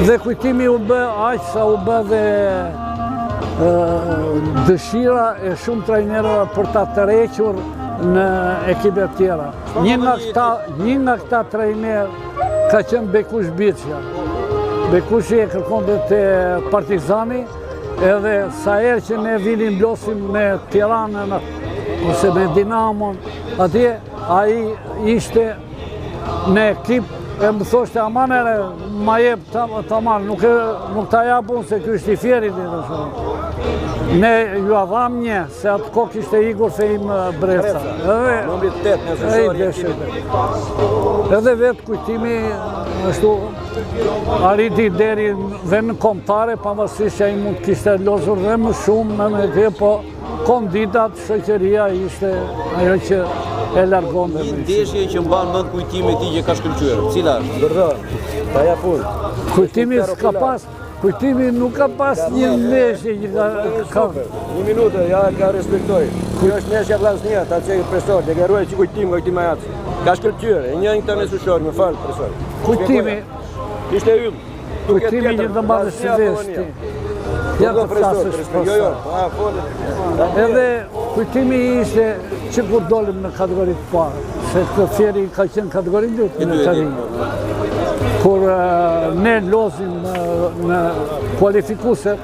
Dhe kujtimi u bë aq sa u bë dhe dëshira e shumë trajnerëve për ta tërhequr në ekipe të tjera. Një nga këta trajner ka qenë Bekush Biçja. Bekushi e kërkonte te Partizani, edhe sa herë që ne vinim blosim me Tiranën ose me Dinamon, atje ai ishte në ekip e më thoshte aman ere ma jep taman, nuk ta japun se kjo është i Fierit. Ne ju adham një, se atë kohë kishte ikur Fejim Breca. Edhe vetë kujtimi ashtu arriti deri dhe në kombëtare, pavarësisht që ai mund kishte lozur dhe më shumë në këtë, po konditat, shoqëria ishte ajo që e largon dhe një ndeshje që mban mend kujtimi ti që ka shkëlqyer. Cila është? Gërdo, ta japun. Kujtimi s'ka pas, kujtimi nuk ka pas një ndeshje që ka. Një minutë, ja ka respektoj. Kjo është ndeshja vllaznia, ta çej profesor, te garuaj që kujtimi ajat. Ka shkëlqyer, e njëjën këtë në sushor, më fal profesor. Kujtimi ishte yll. Kujtimi një të marrë si vesti. Ja të flasësh profesor. Edhe kujtimi ishte që kur dolim në kategoritë parë, se këtë Fieri ka qenë kategorinë dytë në të rinjë. Kur ne lozim në kualifikuset,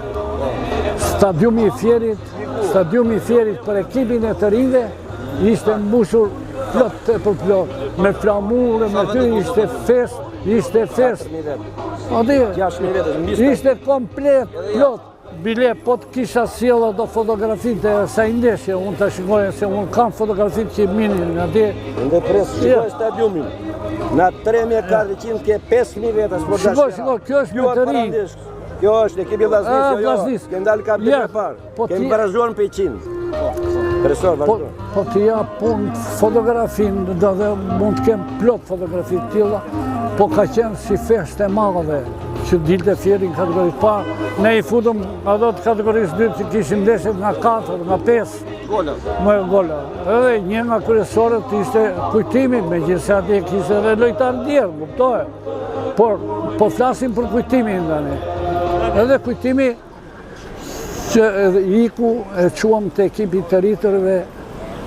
stadiumi i Fierit për ekipin e të rinjve ishte mbushur plot e për plot, me flamure, me ty ishte fest, ishte komplet plot. Bile, po të kisha sjellë do fotografitë e sa ndeshje, unë të shikoja se unë kam fotografitë që minin atje. Ndë presë, shikoj stadiumin. Në 3400 ke 5000 veta sportashtë. Shikoj, kjo është me të rinj. Kjo është ekipi vllaznisë, ke ndalë kapitën e parë. Kemi barazuar për 100. Profesor, vazhdo. Po të japun fotografinë, do dhe mund të kem plot fotografitë tilla, po ka qenë si festë e madhe që dilte Fieri në kategoritë parë. Ne i futëm ato të kategorisë dytë që kishim ndeshjet nga 4, nga 5 gola. Edhe një nga kryesorët ishte kujtimi, megjithëse atje kishte edhe lojtarë tjerë, kuptohet. Por po flasim për kujtimin tani. Edhe kujtimi që iku e quam të ekipi të rritërve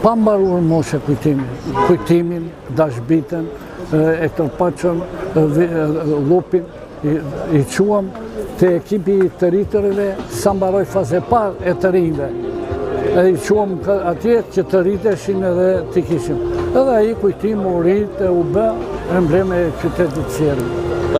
pa mbaruar moshe kujtimin, dashbitën, e tërpaqën, lupin, i quam të ekipi të rritërve sa mbaroj faze parë e të rinjve. E i quam atje që të rriteshin edhe të kishim. Edhe i kujtim u rritë e u bë embleme e qytetit Fierit.